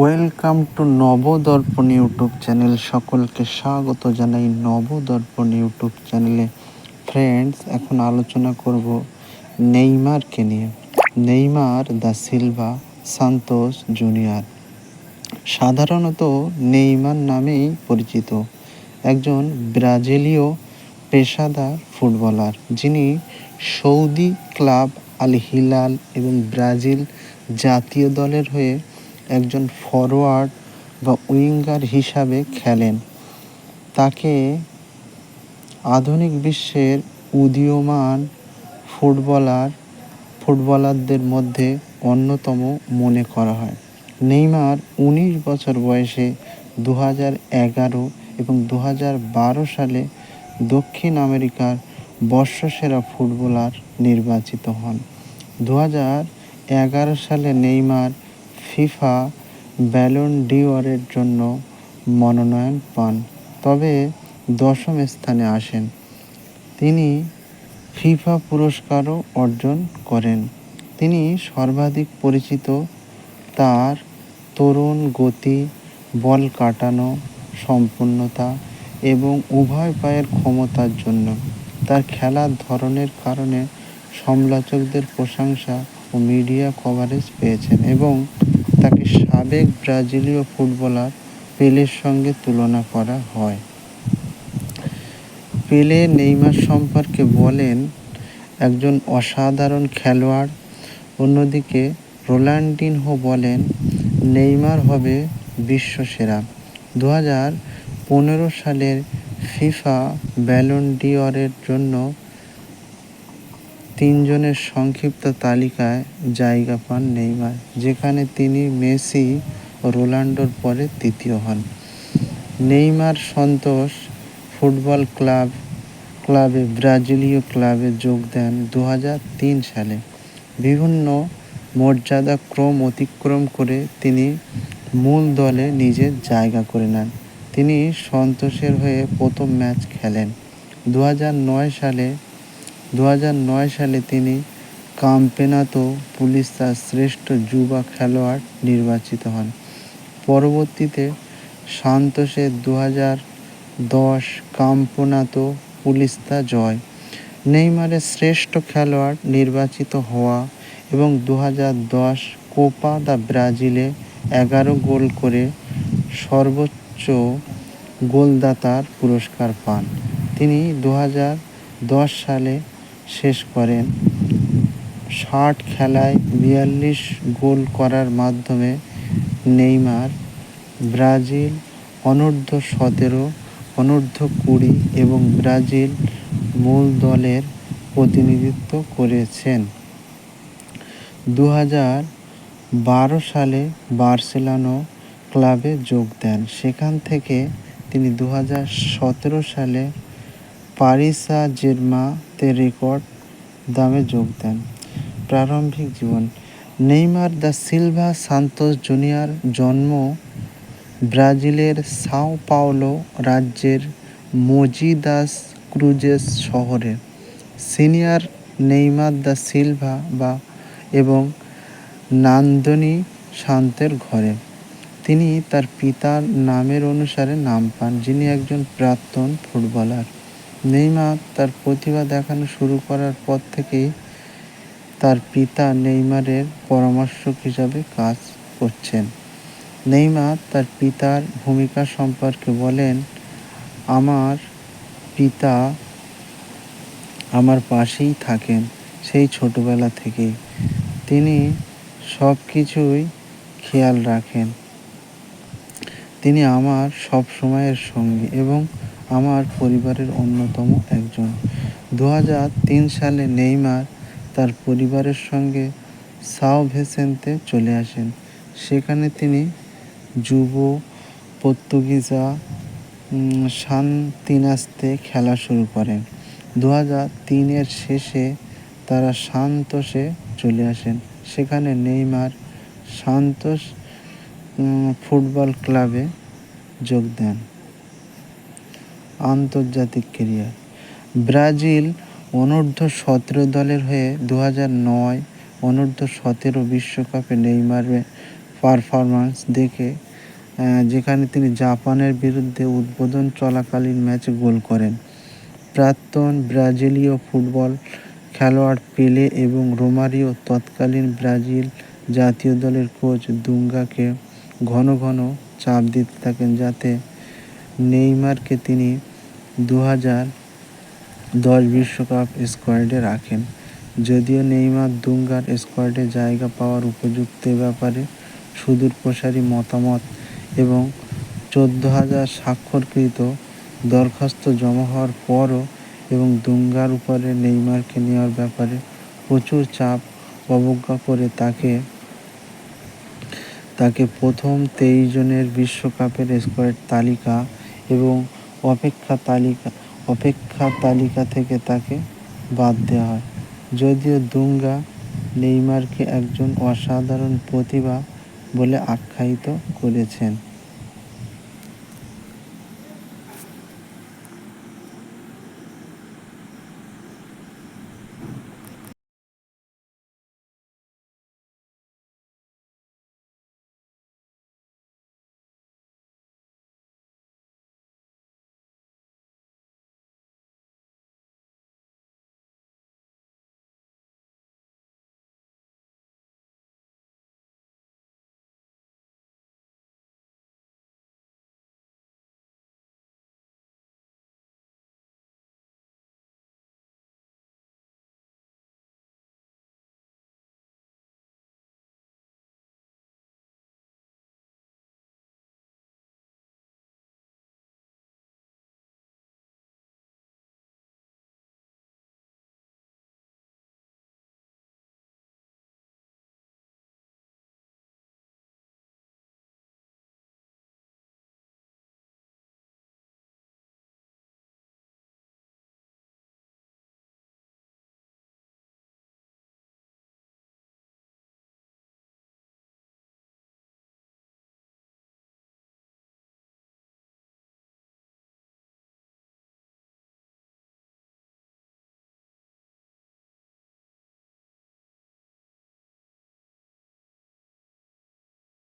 Welcome to Nabadarpan YouTube channel. সকলকে স্বাগত জানাই নবদর্পণ ইউটিউব চ্যানেলে। ফ্রেন্ডস, এখন আলোচনা করব নেইমারকে নিয়ে। Neymar da Silva Santos junior সাধারণত নেইমার নামেই পরিচিত, একজন ব্রাজিলীয় পেশাদার ফুটবলার যিনি সৌদি ক্লাব আল হিলাল এবং ব্রাজিল জাতীয় দলের হয়ে একজন ফরওয়ার্ড বা উইঙ্গার হিসাবে খেলেন। তাকে আধুনিক বিশ্বের উদীয়মান ফুটবলারদের মধ্যে অন্যতম মনে করা হয়। নেইমার 19 বছর বয়সে 2011 এবং 2012 সালে দক্ষিণ আমেরিকার বর্ষসেরা ফুটবলার নির্বাচিত হন। 2011 সালে নেইমার ফিফা ব্যালন ডি'অরের জন্য মনোনয়ন পান, তবে 10ম স্থানে আসেন। তিনি ফিফা পুরস্কারও অর্জন করেন। তিনি সর্বাধিক পরিচিত তার তরুণ গতি, বল কাটানো সম্পূর্ণতা এবং উভয় পায়ের ক্ষমতার জন্য। তার খেলার ধরনের কারণে সমালোচকদের প্রশংসা ও মিডিয়া কভারেজ পেয়েছেন এবং তাকে সাবেক ব্রাজিলীয় ফুটবলার পেলের সঙ্গে তুলনা করা হয়। পেলে নেইমার সম্পর্কে বলেন, একজন অসাধারণ খেলোয়াড়। অন্যদিকে রোনাল্ডিনহো বলেন, নেইমার হবে বিশ্বসেরা। 2015 সালের ফিফা ব্যালন ডি'অরের জন্য 3 জনের সংক্ষিপ্ত তালিকায় জায়গা পান নেইমার, যেখানে তিনি মেসি ও রোনাল্ডোর পরে তৃতীয় হন। নেইমার সান্তোস ফুটবল ক্লাবে ব্রাজিলীয় ক্লাবে যোগ দেন 2003 সালে। বিভিন্ন মর্যাদাক্রম অতিক্রম করে তিনি মূল দলে নিজের জায়গা করে নেন। তিনি সান্তোসের হয়ে প্রথম ম্যাচ খেলেন। 2009 সালে তিনি কাম্পেনাতো পুলিস্তার শ্রেষ্ঠ যুবা খেলোয়াড় নির্বাচিত হন। পরবর্তীতে সান্তোসের 2010 কাম্পেনাতো পুলিস্তা জয়, নেইমারের শ্রেষ্ঠ খেলোয়াড় নির্বাচিত হওয়া এবং 2010 কোপা দা ব্রাজিলে 11 গোল করে সর্বোচ্চ গোলদাতার পুরস্কার পান। তিনি 2010 সালে শেষ করেন 60 খেলায় 42 গোল করার মাধ্যমে। নেইমার ব্রাজিল অনূর্ধ্ব-17, অনূর্ধ্ব-20 এবং ব্রাজিল মূল দলের প্রতিনিধিত্ব করেছেন। 2012 সালে বার্সেলোনা ক্লাবে যোগ দেন। সেখান থেকে তিনি 2017 সালে প্যারিস সাঁ-জেরমেঁতে রেকর্ড দামে যোগ দেন। প্রারম্ভিক জীবন। Neymar da Silva Santos Junior জন্ম ব্রাজিলের সাও পাওলো রাজ্যের মোজি দাস ক্রুজেস শহরে। সিনিয়র নেইমার দা সিলভা এবং নান্দনি সান্তের ঘরে। তিনি তার পিতার নামের অনুসারে নাম পান, যিনি একজন প্রাক্তন ফুটবলার। নেইমার তার প্রতিভা দেখানো শুরু করার পর থেকেই তার পিতা নেইমারের পরামর্শক হিসাবে কাজ করছেন। নেইমার তার পিতার ভূমিকা সম্পর্কে বলেন, আমার পিতা আমার পাশেই থাকেন সেই ছোটবেলা থেকেই। তিনি সব কিছুই খেয়াল রাখেন। তিনি আমার সব সময়ের সঙ্গী এবং আমার পরিবারের অন্যতম একজন। 2003 সালে নেইমার তার পরিবারের সঙ্গে সাও ভিসেন্তে চলে আসেন। সেখানে তিনি যুব পর্তুগিজা সান্তিনাস্তে খেলা শুরু করেন। 2003 শেষে তারা সান্তোসে চলে আসেন। সেখানে নেইমার সান্তোস ফুটবল ক্লাবে যোগ দেন। আন্তর্জাতিক ক্যারিয়ার। ব্রাজিল অনূর্ধ্ব-17 দলের হয়ে 2009 অনূর্ধ্ব-17 বিশ্বকাপে নেইমারের পারফরম্যান্স দেখে যেখানে তিনি জাপানের বিরুদ্ধে উদ্বোধন চলাকালীন ম্যাচে গোল করেন। প্রাক্তন ব্রাজিলীয় ফুটবল খেলোয়াড় পেলে এবং রোমারিও তৎকালীন ব্রাজিল জাতীয় দলের কোচ দুঙ্গাকে ঘন ঘন চাপ দিতে থাকেন যাতে নেইমারকে তিনি 2010 বিশ্বকাপ স্কোয়াডে রাখেন। যদিও নেইমার দুঙ্গার স্কোয়াডে জায়গা পাওয়ার উপযুক্ত ব্যাপারে সুদূরপ্রসারী মতামত এবং 14,000 স্বাক্ষরকৃত দরখাস্ত জমা হওয়ার পরও এবং দুঙ্গার উপরে নেইমারকে নেওয়ার ব্যাপারে প্রচুর চাপ অবজ্ঞা করে তাকে প্রথম 23 জনের বিশ্বকাপের স্কোয়াড তালিকা এবং অপেক্ষা তালিকা থেকে তাকে বাদ দেওয়া হয়। যদিও দুঙ্গা নেইমারকে একজন অসাধারণ প্রতিভা বলে আখ্যায়িত করেছেন।